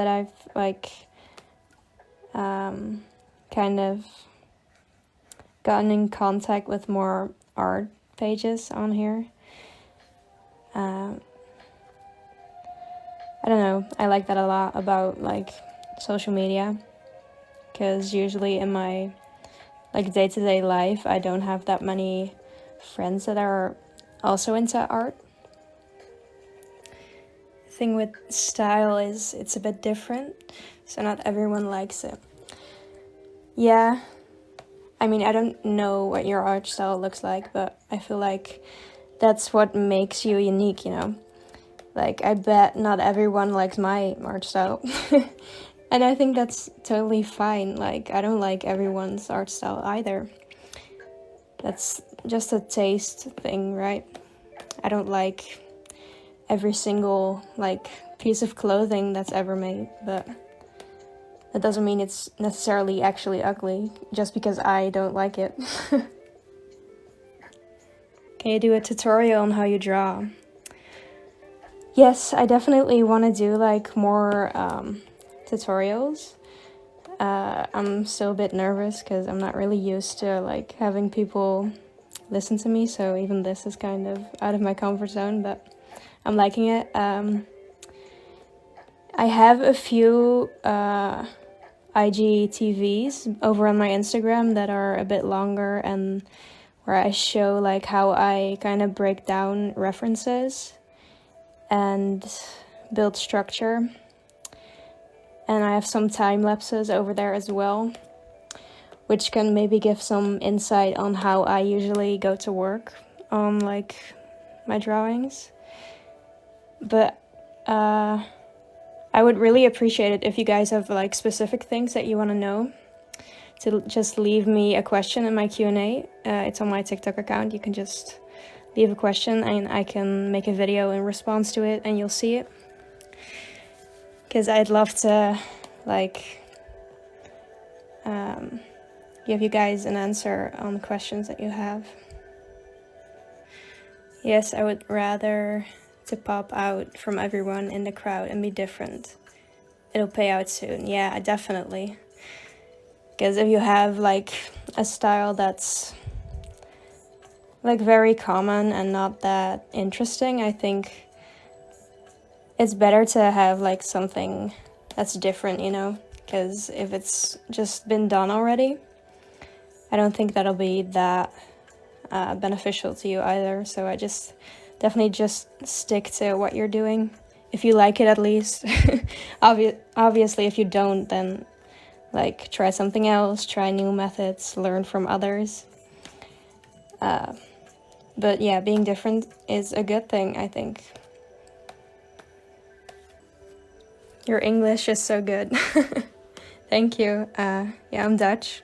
that I've like kind of gotten in contact with more art pages on here. I don't know, I like that a lot about like social media, because usually in my like day-to-day life I don't have that many friends that are also into art. The thing with style is it's a bit different, so not everyone likes it. Yeah, I mean, I don't know what your art style looks like, but I feel like that's what makes you unique, you know? Like, I bet not everyone likes my art style. And I think that's totally fine. Like, I don't like everyone's art style either. That's just a taste thing, right? I don't like every single, like, piece of clothing that's ever made, but that doesn't mean it's necessarily actually ugly, just because I don't like it. Can you do a tutorial on how you draw? Yes, I definitely want to do like more tutorials. I'm still a bit nervous because I'm not really used to like having people listen to me, so even this is kind of out of my comfort zone, but I'm liking it. I have a few IGTVs over on my Instagram that are a bit longer and where I show like how I kind of break down references and build structure. And I have some time lapses over there as well, which can maybe give some insight on how I usually go to work on like my drawings. But I would really appreciate it if you guys have like specific things that you want to know, to just leave me a question in my Q&A. It's on my TikTok account. You can just leave a question and I can make a video in response to it and you'll see it. Because I'd love to like give you guys an answer on the questions that you have. Yes, I would rather to pop out from everyone in the crowd and be different. It'll pay out soon. Yeah, definitely. Because if you have like a style that's like very common and not that interesting, I think it's better to have like something that's different, you know? Because if it's just been done already, I don't think that'll be that beneficial to you either. So I just definitely just stick to what you're doing, if you like it at least. Obviously, if you don't, then like try something else, try new methods, learn from others. But yeah, being different is a good thing, I think. Your English is so good. Thank you. Yeah, I'm Dutch,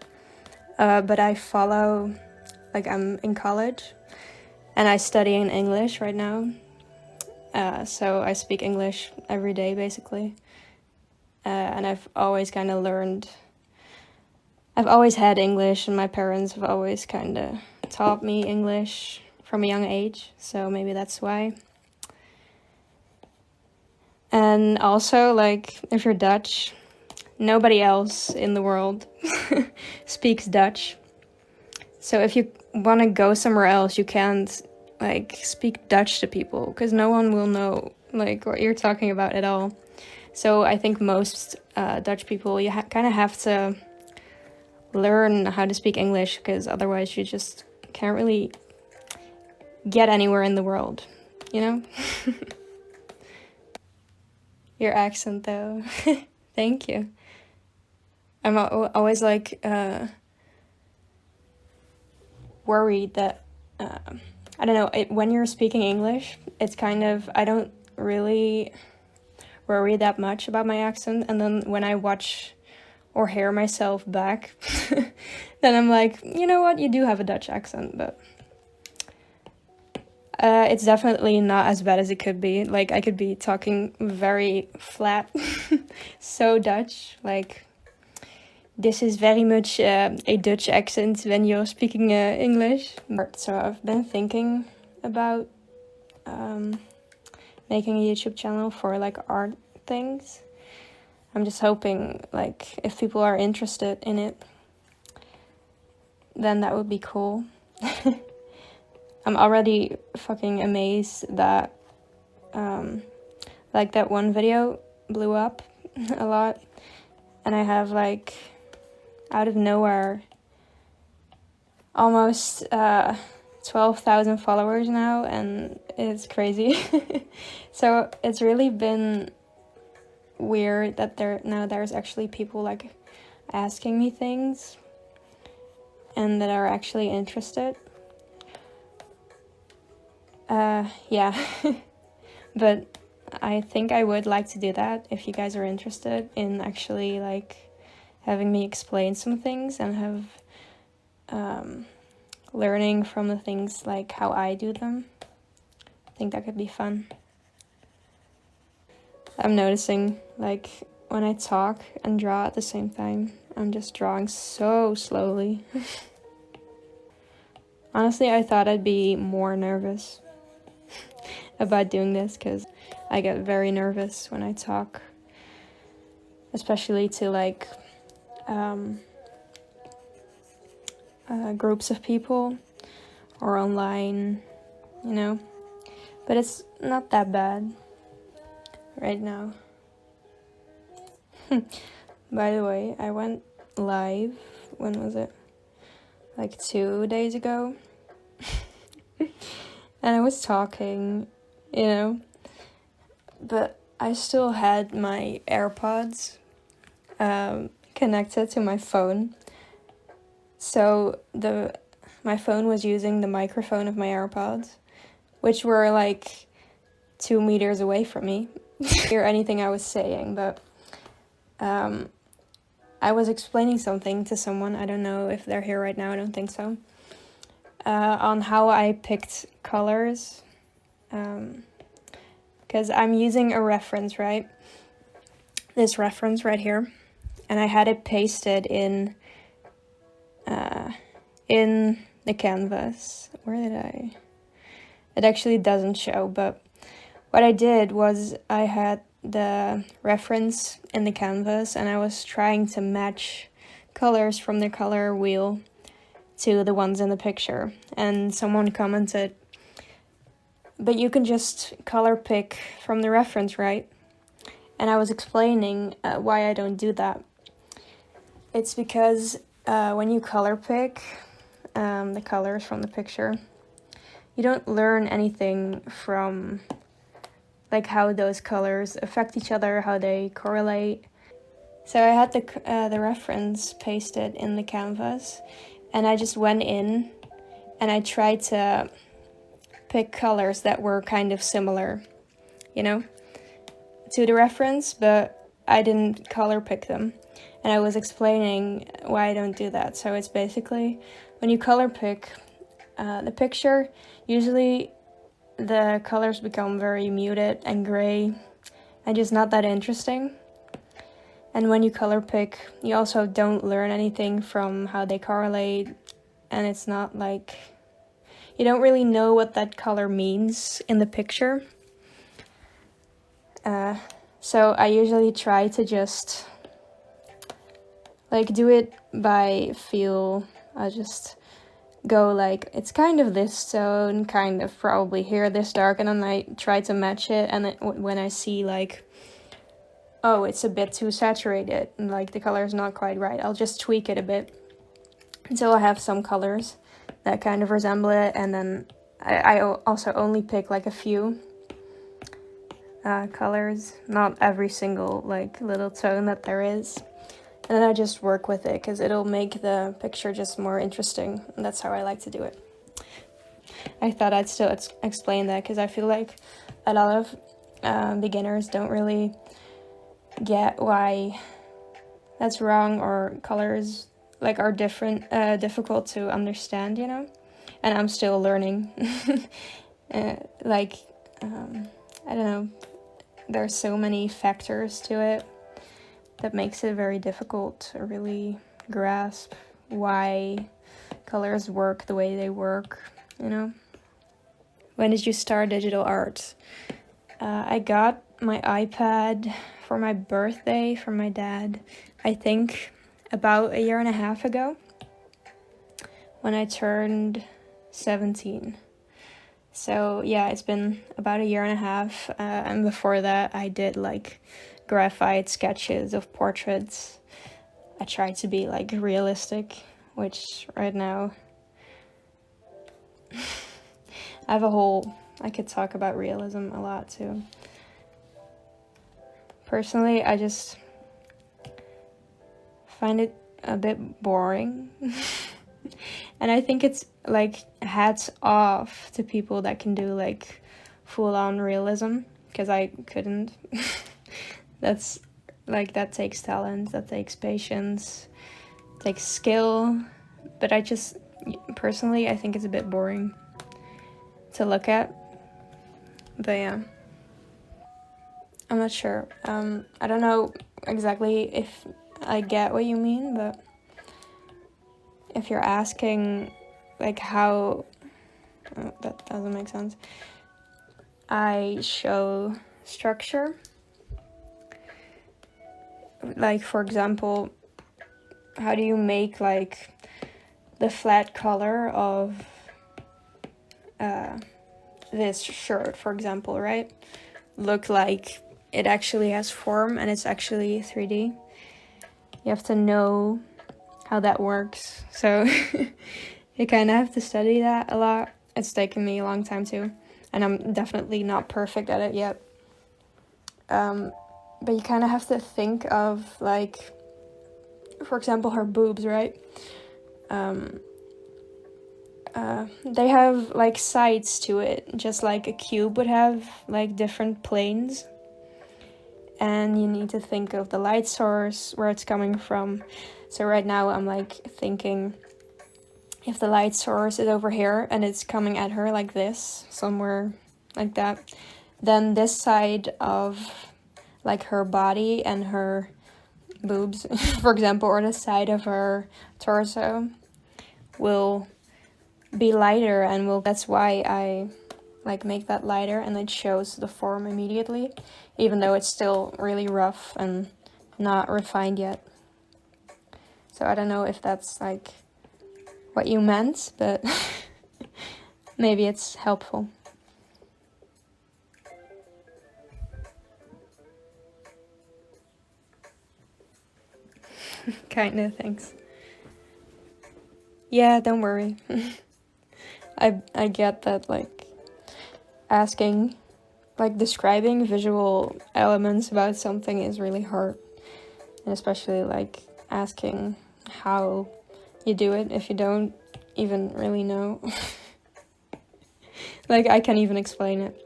but I follow, like I'm in college, and I study in English right now. So I speak English every day, basically. And I've always kind of learned, I've always had English, and my parents have always kind of taught me English from a young age, so maybe that's why. And also, like, if you're Dutch, nobody else in the world speaks Dutch. So if you want to go somewhere else, you can't, like, speak Dutch to people, because no one will know, like, what you're talking about at all. So I think most Dutch people, you kind of have to learn how to speak English, because otherwise you just can't really get anywhere in the world, you know? Your accent, though. Thank you. I'm always, like, worried that, I don't know, when you're speaking English, it's kind of, I don't really worry that much about my accent, and then when I watch or hear myself back, then I'm like, you know what, you do have a Dutch accent, but it's definitely not as bad as it could be. Like, I could be talking very flat, so Dutch, like, this is very much a Dutch accent when you're speaking English. So I've been thinking about making a YouTube channel for like art things. I'm just hoping, like, if people are interested in it, then that would be cool. I'm already fucking amazed that, like, that one video blew up a lot, and I have, like, out of nowhere, almost 12,000 followers now, and it's crazy. So it's really been weird that there's actually people, like, asking me things and that are actually interested. Yeah. But I think I would like to do that if you guys are interested in actually, like, having me explain some things and have learning from the things, like, how I do them. I think that could be fun. I'm noticing, like, when I talk and draw at the same time, I'm just drawing so slowly. Honestly, I thought I'd be more nervous about doing this, because I get very nervous when I talk, especially to, like, groups of people or online, you know, but it's not that bad right now. By the way, I went live, when was it? Like 2 days ago. And I was talking, you know, but I still had my AirPods connected to my phone. So my phone was using the microphone of my AirPods, which were like 2 meters away from me. Hear anything I was saying, but I was explaining something to someone. I don't know if they're here right now. I don't think so. On how I picked colors, because I'm using a reference, right? This reference right here, and I had it pasted in the canvas. Where did I? It actually doesn't show, but what I did was I had the reference in the canvas, and I was trying to match colors from the color wheel to the ones in the picture, and someone commented, but you can just color pick from the reference, right? And I was explaining why I don't do that. It's because when you color pick the colors from the picture, you don't learn anything from, like, how those colors affect each other, how they correlate. So I had the reference pasted in the canvas, and I just went in and I tried to pick colors that were kind of similar, you know, to the reference, but I didn't color pick them. And I was explaining why I don't do that. So it's basically, when you color pick the picture, usually the colors become very muted and gray and just not that interesting. And when you color pick, you also don't learn anything from how they correlate, and it's not like, you don't really know what that color means in the picture. So I usually try to just, like, do it by feel. I just go like, it's kind of this tone, kind of probably here this dark, and then I try to match it, and then when I see, like, oh, it's a bit too saturated, and, like, the color is not quite right, I'll just tweak it a bit until I have some colors that kind of resemble it, and then I also only pick, like, a few colors, not every single, like, little tone that there is. And then I just work with it, because it'll make the picture just more interesting, and that's how I like to do it. I thought I'd still explain that, because I feel like a lot of beginners don't really get why that's wrong, or colors, like, are difficult to understand, you know? And I'm still learning. I don't know, there's so many factors to it that makes it very difficult to really grasp why colors work the way they work, you know? When did you start digital art? I got my iPad for my birthday from my dad, I think about a year and a half ago, when I turned 17. So yeah, it's been about a year and a half, and before that I did like graphite sketches of portraits. I tried to be like realistic, which right now I have I could talk about realism a lot too. Personally, I just find it a bit boring. And I think it's like hats off to people that can do like full-on realism, because I couldn't. That's like, that takes talent, that takes patience, takes skill, but I just personally I think it's a bit boring to look at. But yeah, I'm not sure. I don't know exactly if I get what you mean, but if you're asking like how, that doesn't make sense. I show structure. Like, for example, how do you make like the flat color of this shirt, for example, right? Look like it actually has form and it's actually 3D. You have to know how that works. So you kind of have to study that a lot. It's taken me a long time too, and I'm definitely not perfect at it yet. But you kind of have to think of like, for example, her boobs, right? They have like sides to it, just like a cube would have like different planes. And you need to think of the light source, where it's coming from. So right now I'm like thinking, if the light source is over here and it's coming at her like this, somewhere like that, then this side of like her body and her boobs, for example, or the side of her torso will be lighter, and that's why I like make that lighter, and it shows the form immediately, even though it's still really rough and not refined yet. So I don't know if that's like what you meant, but maybe it's helpful. Kinda, thanks. Yeah, don't worry. I get that, like, asking, like, describing visual elements about something is really hard. And especially, like, asking how you do it if you don't even really know. Like, I can't even explain it.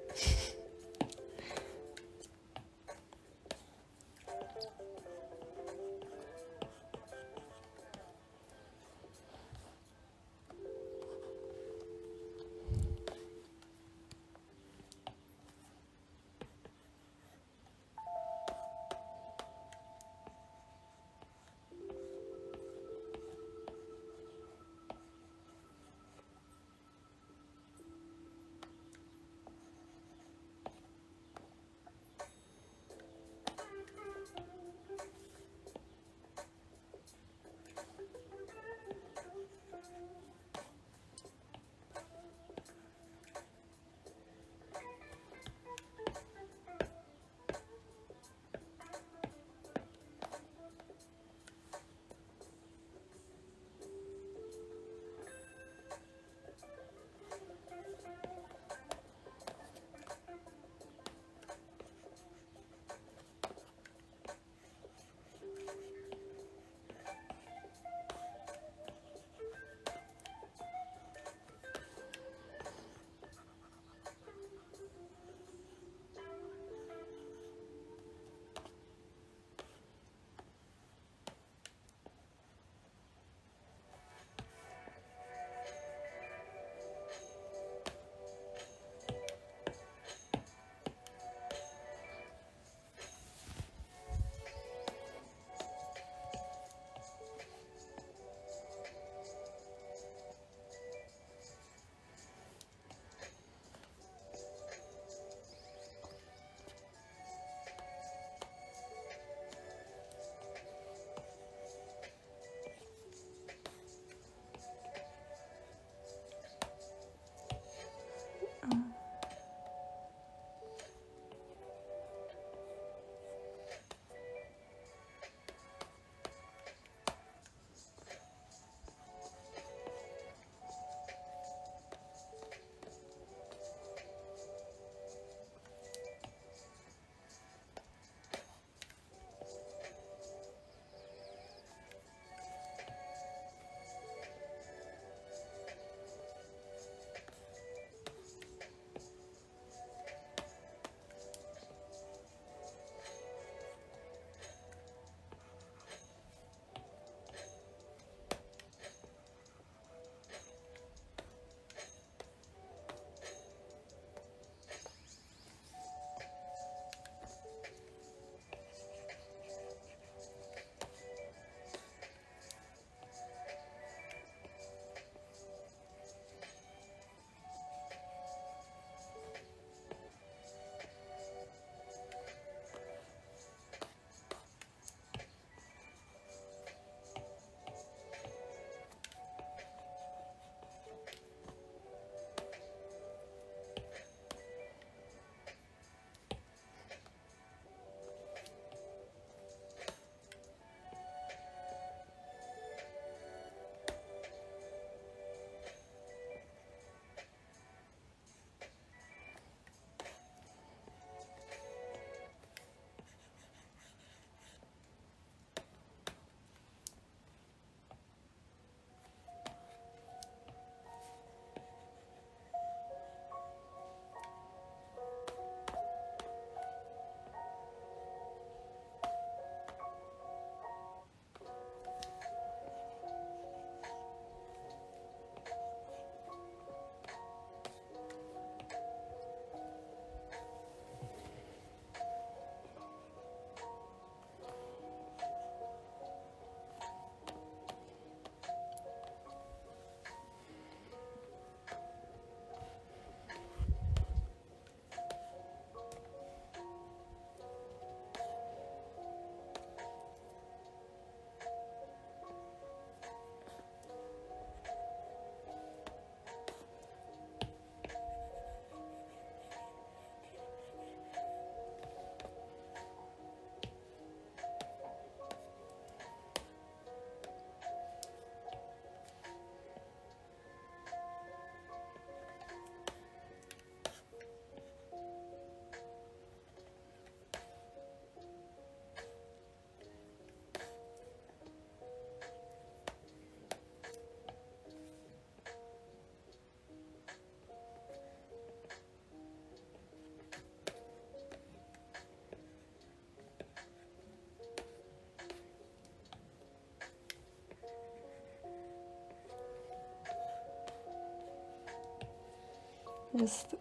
Just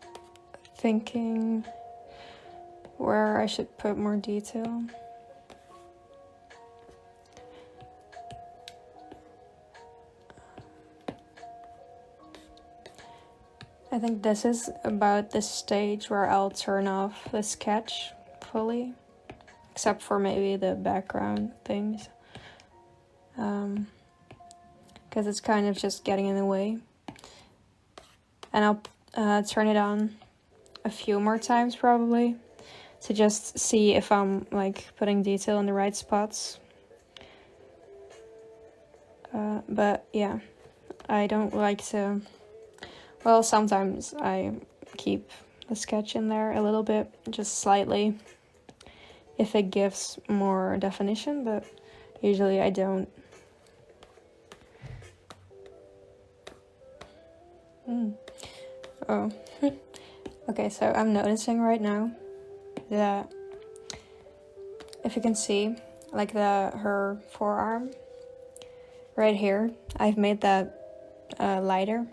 thinking where I should put more detail. I think this is about the stage where I'll turn off the sketch fully, except for maybe the background things, because it's kind of just getting in the way. And I'll turn it on a few more times probably to just see if I'm like putting detail in the right spots. But yeah, I don't like to, well, sometimes I keep the sketch in there a little bit, just slightly, if it gives more definition, but usually I don't. Oh, okay, so I'm noticing right now that if you can see, like her forearm right here, I've made that lighter,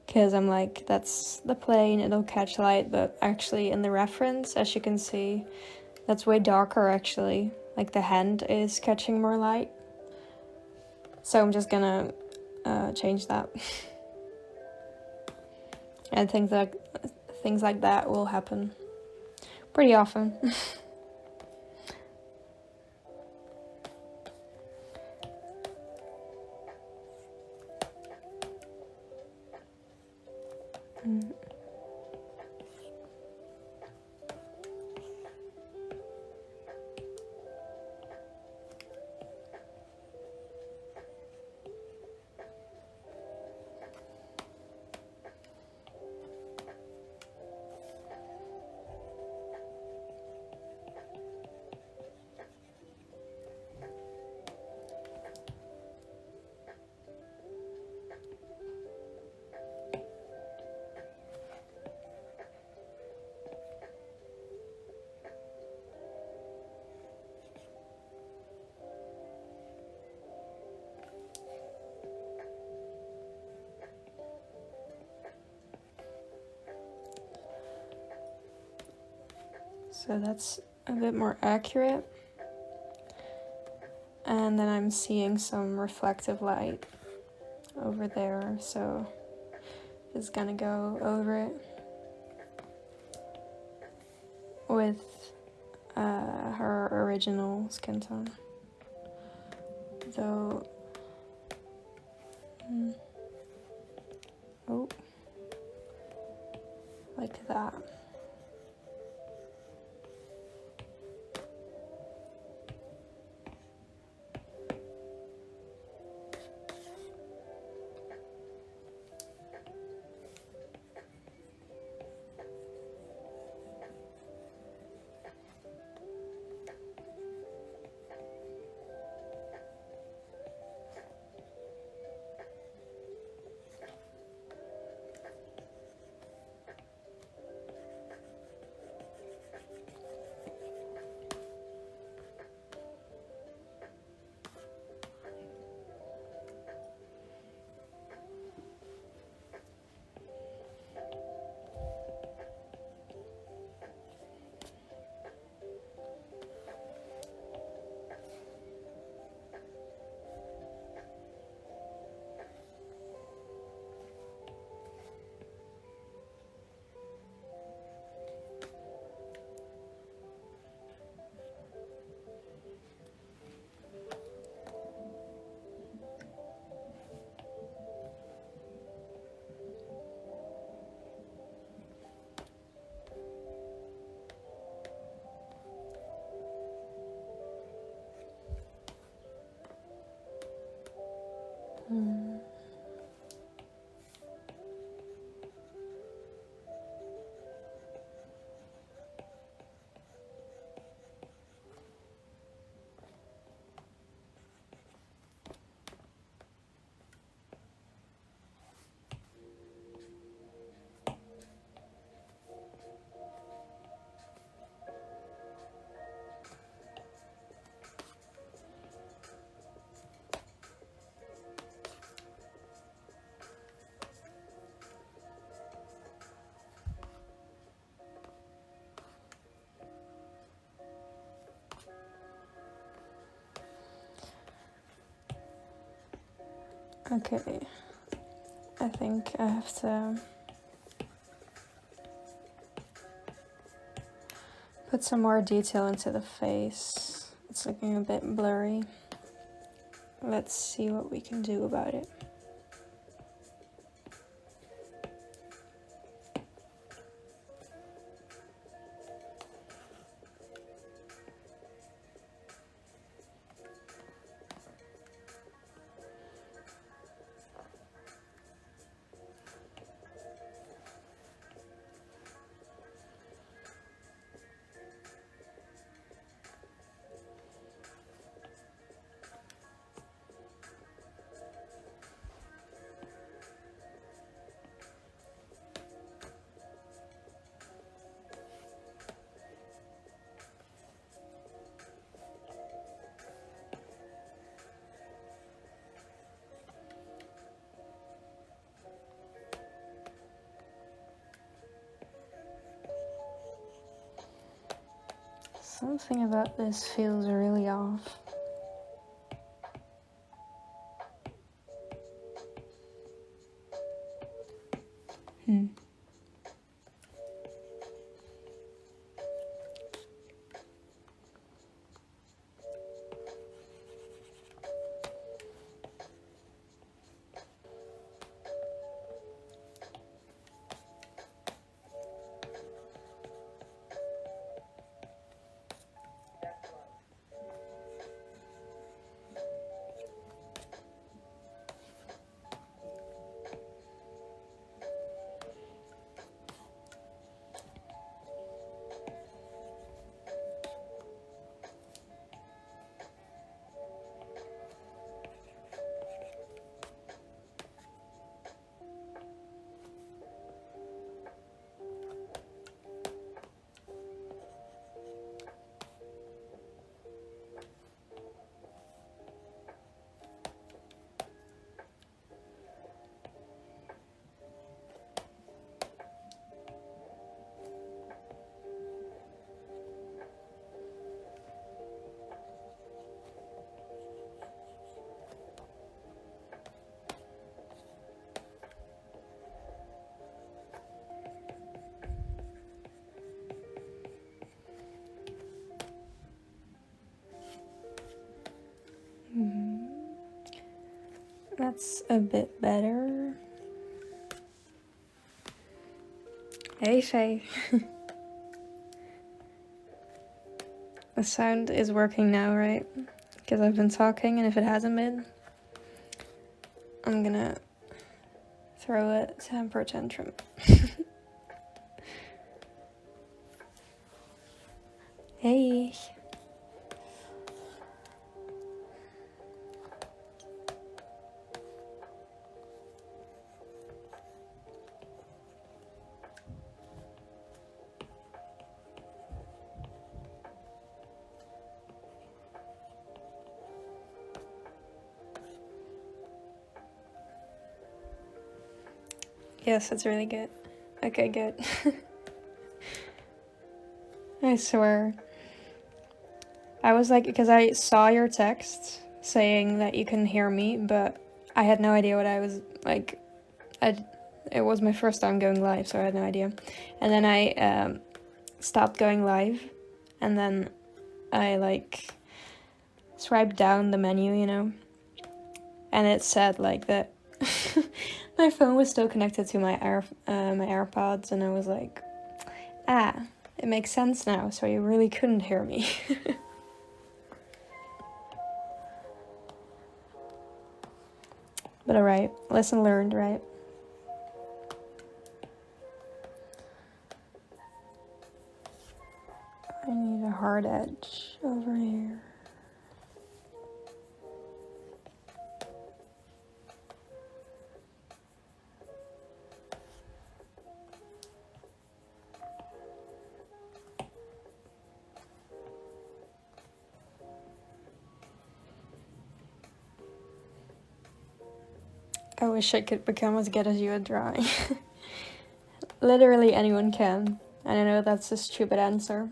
because I'm like, that's the plane, it'll catch light, but actually in the reference, as you can see, that's way darker actually, like the hand is catching more light. So I'm just gonna change that. And things like that will happen pretty often. So that's a bit more accurate. And then I'm seeing some reflective light over there, so just gonna go over it with her original skin tone. Though, oh, like that. Okay, I think I have to put some more detail into the face. It's looking a bit blurry. Let's see what we can do about it. Something about this feels really off. That's a bit better. Hey, Shay. The sound is working now, right? Because I've been talking, and if it hasn't been, I'm gonna throw a temper tantrum. Hey. Yes, that's really good. Okay, good. I swear. I was like, because I saw your text saying that you can hear me, but I had no idea what I was, like, it was my first time going live, so I had no idea. And then I stopped going live, and then I, like, swiped down the menu, you know, and it said, like, that my phone was still connected to my AirPods, and I was like, it makes sense now, so you really couldn't hear me. But alright, lesson learned, right? I need a hard edge over here. I wish I could become as good as you at drawing. Literally anyone can. And I know that's a stupid answer.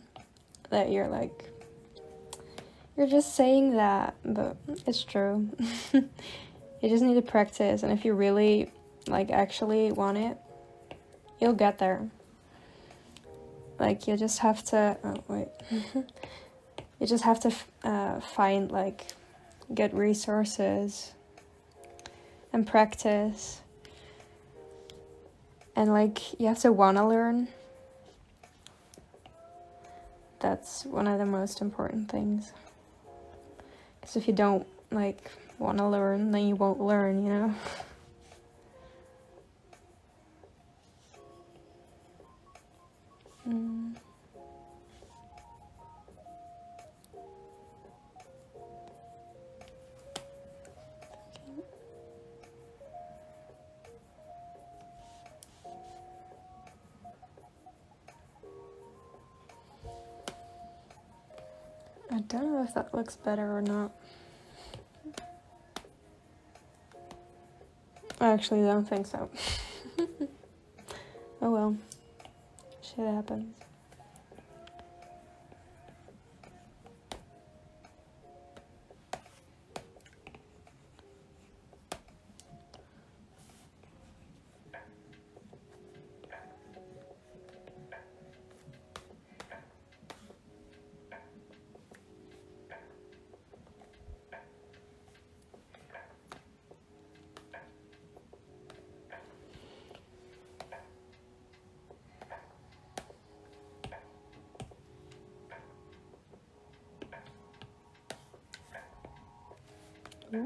That you're like, you're just saying that, but it's true. You just need to practice, and if you really like actually want it, you'll get there. Like you just have to you just have to find like good resources and practice, and like you have to want to learn. That's one of the most important things, because if you don't like want to learn, then you won't learn, you know. I don't know if that looks better or not. I actually don't think so. Oh well, shit happens. Yeah.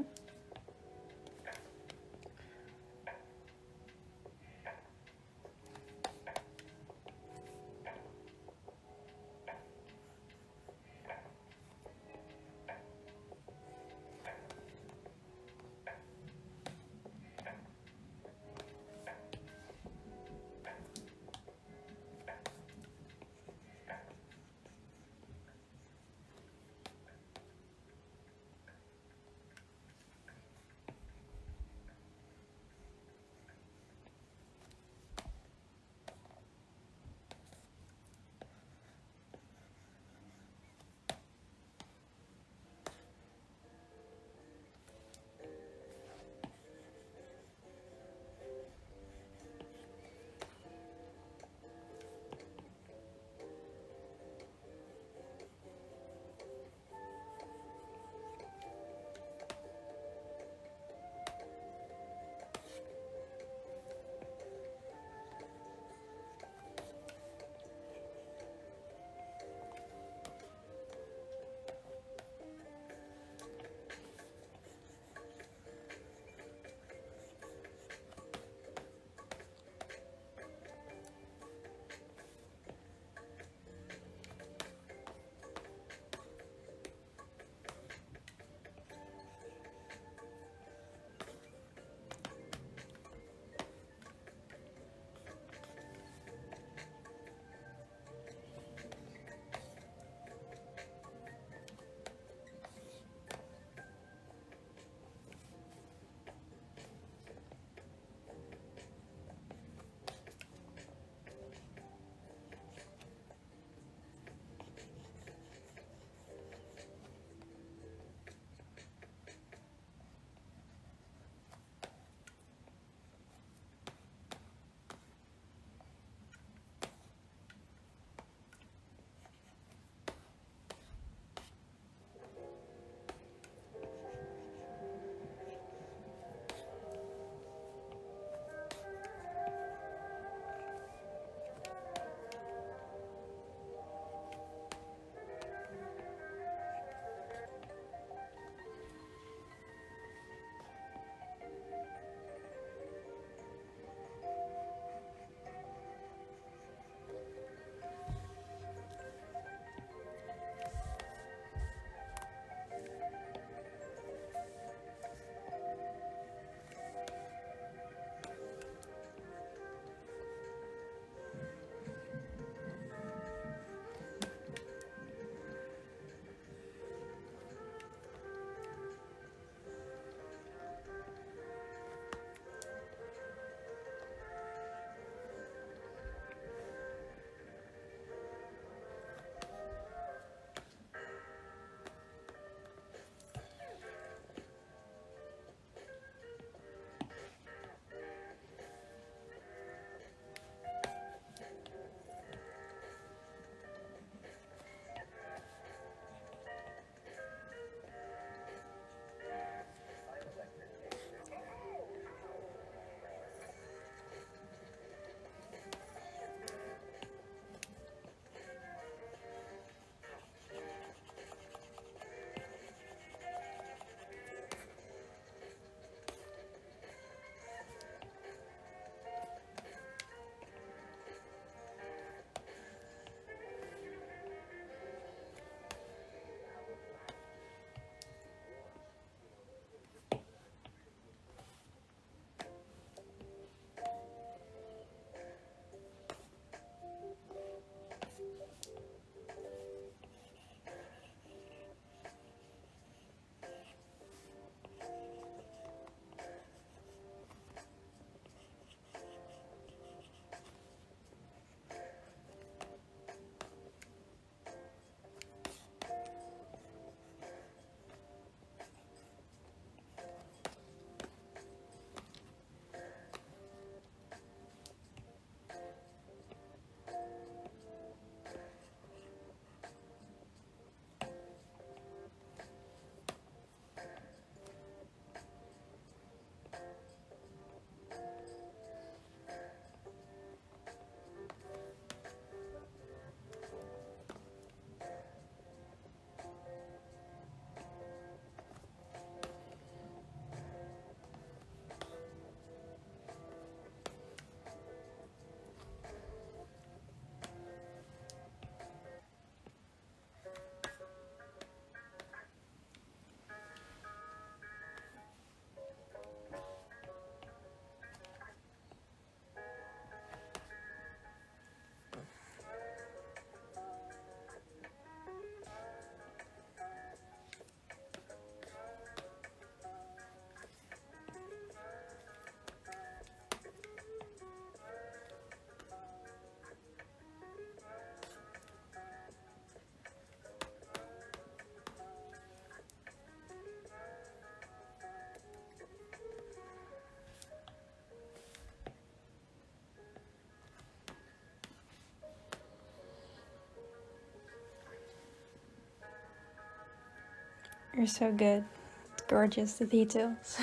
You're so good. It's gorgeous, the details.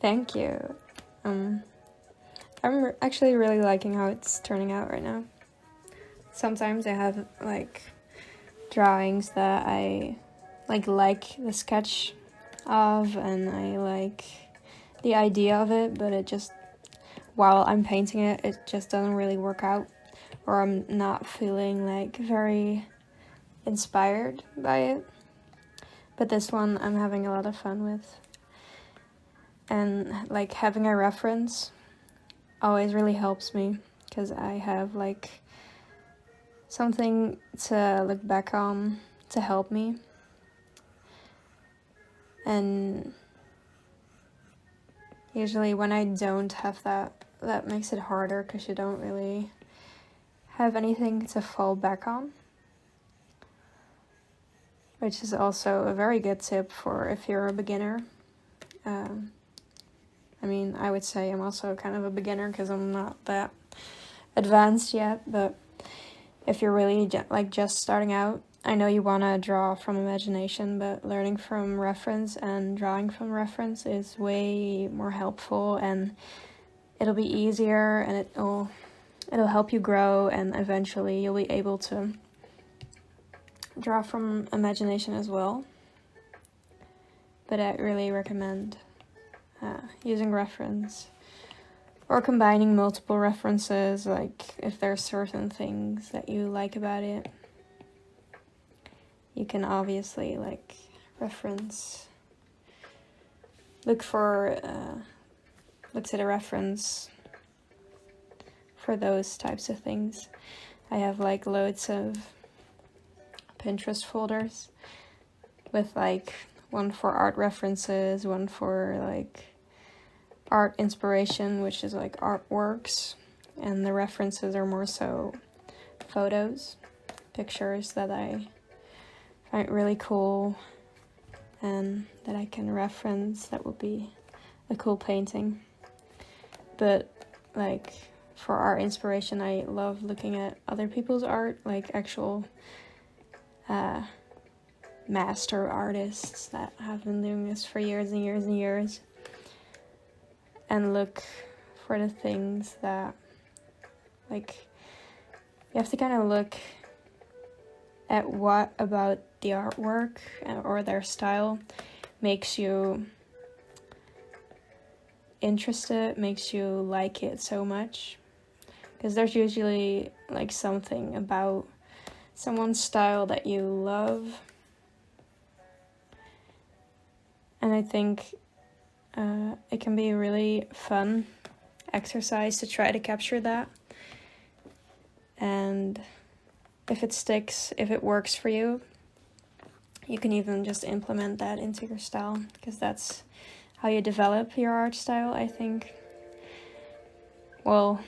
Thank you. I'm actually really liking how it's turning out right now. Sometimes I have like drawings that I like the sketch of, and I like the idea of it, but it just, while I'm painting it, it just doesn't really work out, or I'm not feeling like very inspired by it. But this one I'm having a lot of fun with, and like having a reference always really helps me, because I have like something to look back on to help me. And usually when I don't have that, that makes it harder, because you don't really have anything to fall back on. Which is also a very good tip for if you're a beginner. I mean, I would say I'm also kind of a beginner because I'm not that advanced yet, but if you're really just starting out, I know you want to draw from imagination, but learning from reference and drawing from reference is way more helpful, and it'll be easier, and it'll help you grow, and eventually you'll be able to draw from imagination as well. But I really recommend using reference, or combining multiple references, like if there are certain things that you like about it. You can obviously like reference, look to the reference for those types of things. I have like loads of Pinterest folders with like one for art references, one for like art inspiration, which is like artworks, and the references are more so photos, pictures that I find really cool and that I can reference. That would be a cool painting. But like for art inspiration, I love looking at other people's art, like actual master artists that have been doing this for years and years and years, and look for the things that, like, you have to kind of look at what about the artwork or their style makes you interested, makes you like it so much, because there's usually like something about someone's style that you love. And I think it can be a really fun exercise to try to capture that. And if it sticks, if it works for you, you can even just implement that into your style, because that's how you develop your art style, I think. Well,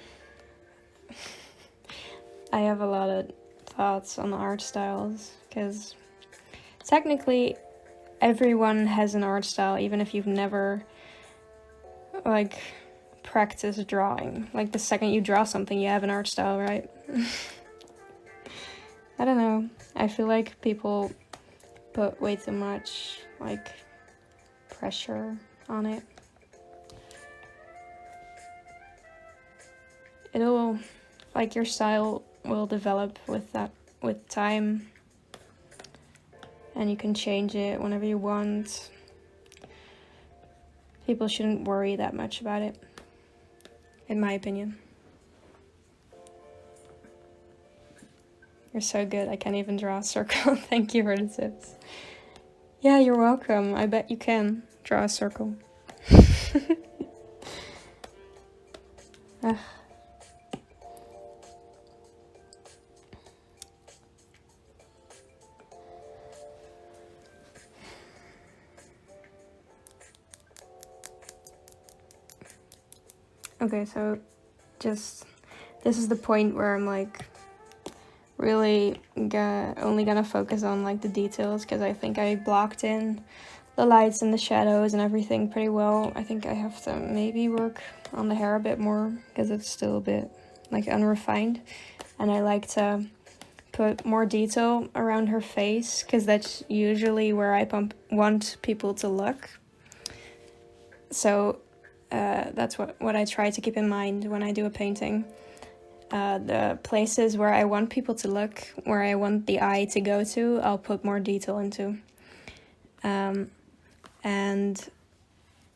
I have a lot of thoughts on art styles, because technically everyone has an art style, even if you've never like practiced drawing. Like the second you draw something, you have an art style, right? I don't know. I feel like people put way too much like pressure on it. It'll, like, your style will develop with time, and you can change it whenever you want. People shouldn't worry that much about it, in my opinion. You're so good. I can't even draw a circle. Thank you for the tips. Yeah, you're welcome. I bet you can draw a circle. Ugh. Okay, so this is the point where I'm like really only gonna focus on like the details, because I think I blocked in the lights and the shadows and everything pretty well. I think I have to maybe work on the hair a bit more, because it's still a bit like unrefined, and I like to put more detail around her face, because that's usually where I want people to look. So that's what I try to keep in mind when I do a painting. The places where I want people to look, where I want the eye to go to, I'll put more detail into. And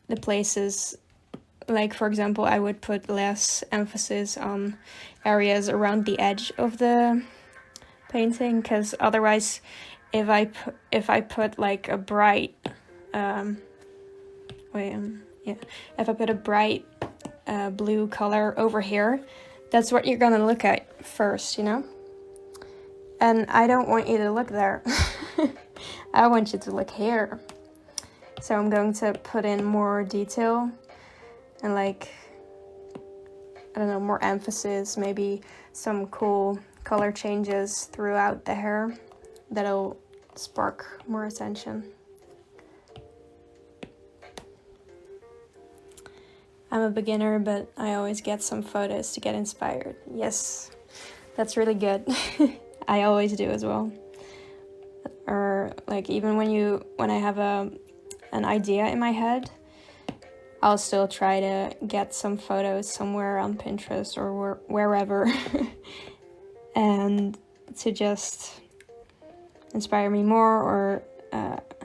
the places, like for example, I would put less emphasis on areas around the edge of the painting, because otherwise, if I put like a bright, if I put a bright blue color over here, that's what you're gonna look at first, you know? And I don't want you to look there. I want you to look here. So I'm going to put in more detail and like, I don't know, more emphasis, maybe some cool color changes throughout the hair that'll spark more attention. I'm a beginner, but I always get some photos to get inspired. Yes, that's really good. I always do as well. Or like even when I have an idea in my head, I'll still try to get some photos somewhere on Pinterest or wherever and to just inspire me more, or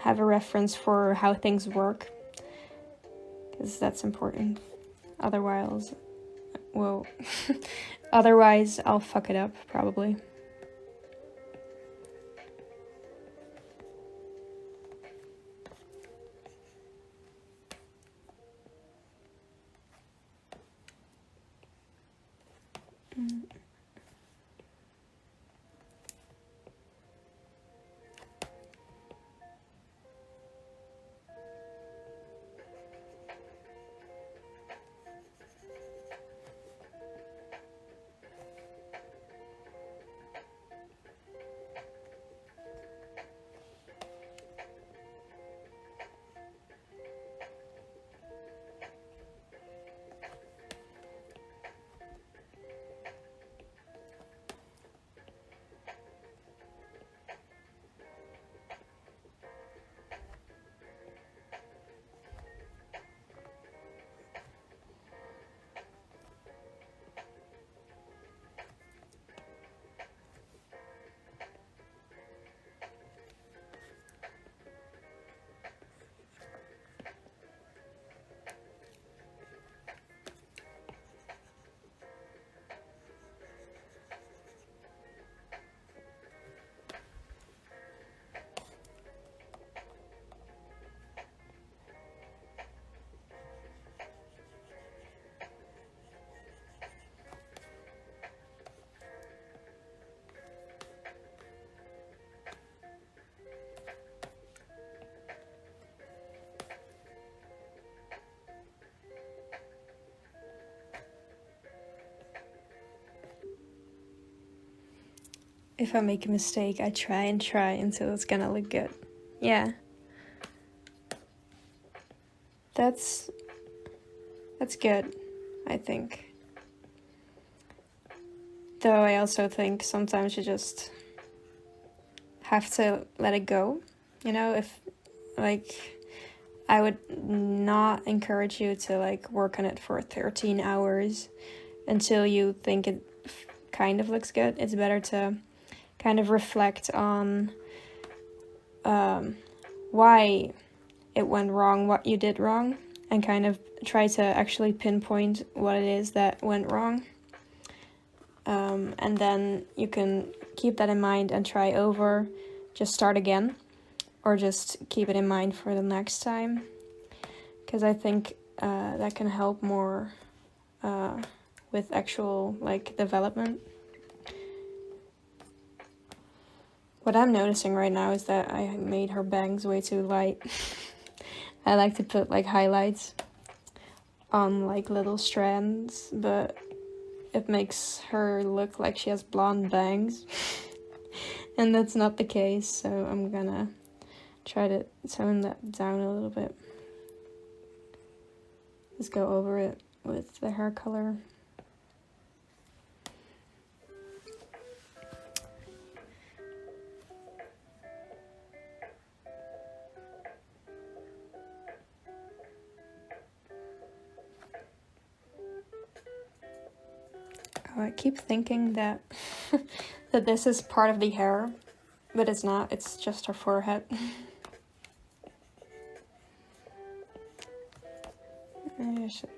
have a reference for how things work, because that's important. Otherwise, otherwise I'll fuck it up probably. If I make a mistake, I try until it's gonna look good. Yeah. That's good, I think. Though I also think sometimes you just have to let it go. You know, if like I would not encourage you to like work on it for 13 hours until you think it kind of looks good. It's better to kind of reflect on why it went wrong, what you did wrong, and kind of try to actually pinpoint what it is that went wrong. And then you can keep that in mind and try over, just start again, or just keep it in mind for the next time. Because I think that can help more with actual like development. What I'm noticing right now is that I made her bangs way too light. I like to put like highlights on like little strands, but it makes her look like she has blonde bangs. And that's not the case, so I'm gonna try to tone that down a little bit. Just go over it with the hair color. Oh, I keep thinking that that this is part of the hair, but it's not, it's just her forehead. I should...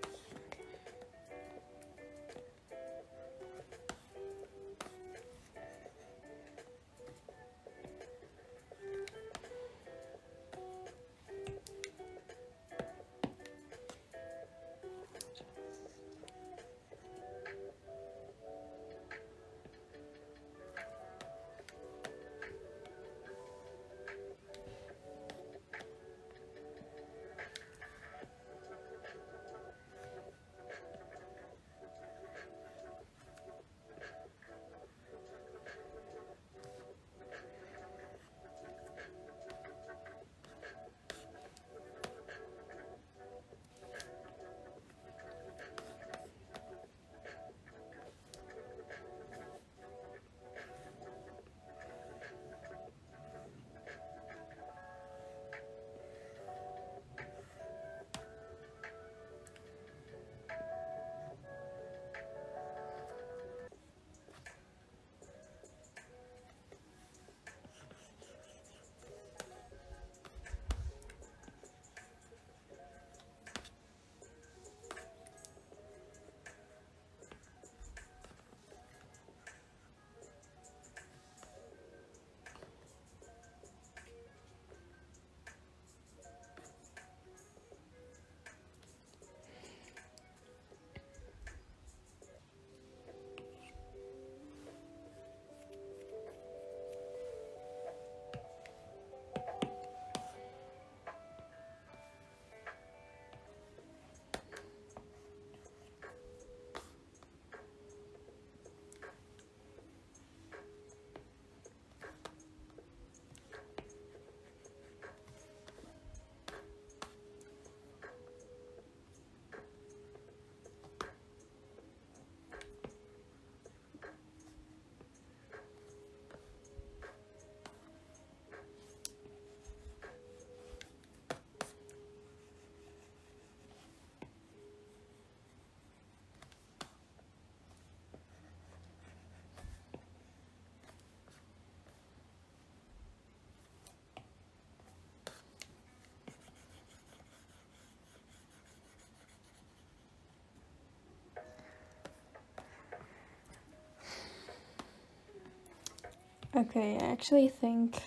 Okay, I actually think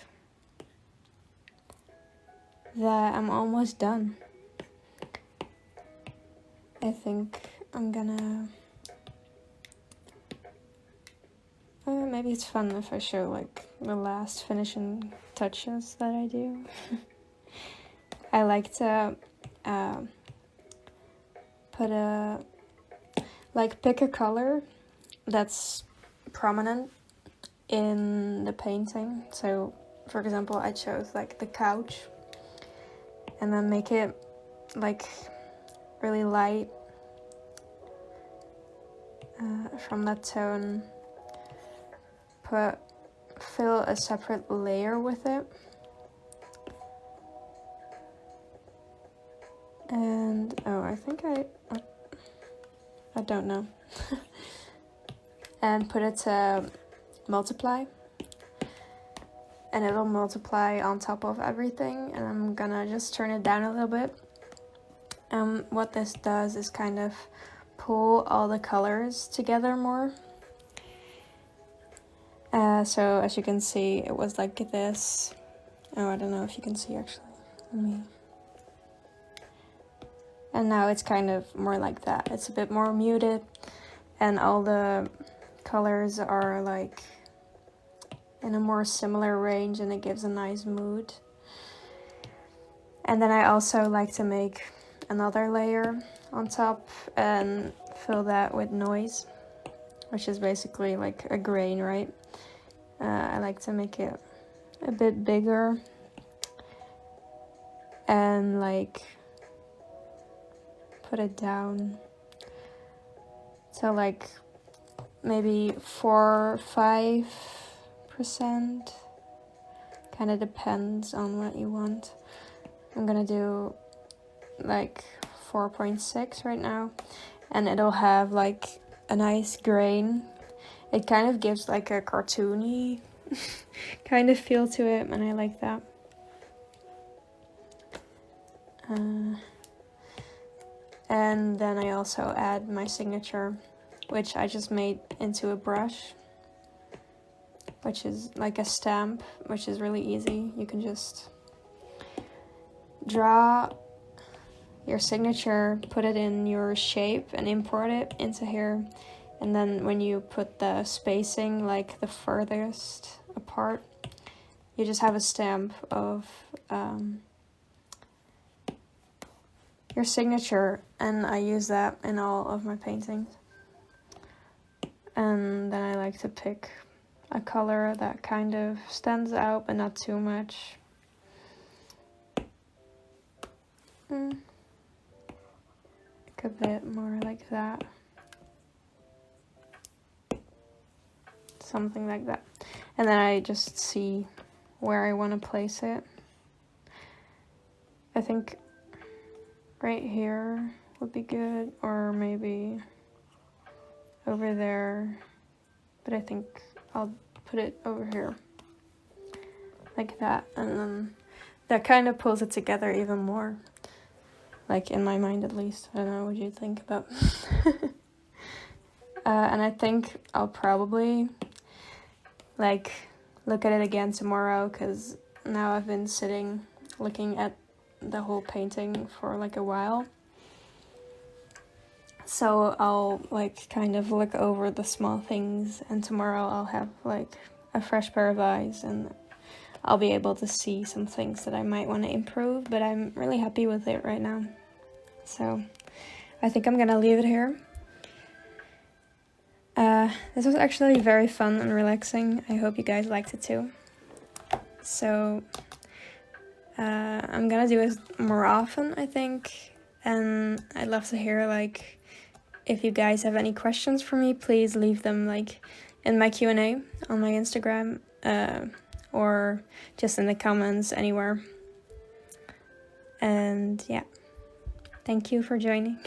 that I'm almost done. I think I'm gonna... maybe it's fun if I show like the last finishing touches that I do. I like to pick a color that's prominent in the painting. So for example, I chose like the couch, and then make it like really light from that tone. Fill a separate layer with it, and I think I don't know. And put it to multiply, and it'll multiply on top of everything, and I'm gonna just turn it down a little bit. What this does is kind of pull all the colors together more. So as you can see, it was like this. Oh, I don't know if you can see actually. And now it's kind of more like that. It's a bit more muted, and all the colors are like in a more similar range, and it gives a nice mood. And then I also like to make another layer on top and fill that with noise, which is basically like a grain, right? I like to make it a bit bigger and like put it down to like maybe 4 or 5%. Kind of depends on what you want. I'm gonna do like 4.6 right now, and it'll have like a nice grain. It kind of gives like a cartoony kind of feel to it, and I like that. And then I also add my signature, which I just made into a brush, which is like a stamp, which is really easy. You can just draw your signature, put it in your shape, and import it into here. And then when you put the spacing like the furthest apart, you just have a stamp of your signature, and I use that in all of my paintings. And then I like to pick a color that kind of stands out, but not too much. Like a bit more like that. Something like that. And then I just see where I want to place it. I think right here would be good, or maybe over there, but I think I'll put it over here like that, and then that kind of pulls it together even more, like in my mind at least. I don't know what you think about. And I think I'll probably like look at it again tomorrow, because now I've been sitting looking at the whole painting for like a while. So I'll like kind of look over the small things, and tomorrow I'll have like a fresh pair of eyes, and I'll be able to see some things that I might want to improve, but I'm really happy with it right now. So I think I'm gonna leave it here. This was actually very fun and relaxing. I hope you guys liked it too. So I'm gonna do it more often, I think, and I'd love to hear like if you guys have any questions for me. Please leave them like in my Q&A on my Instagram, or just in the comments anywhere. And yeah, thank you for joining.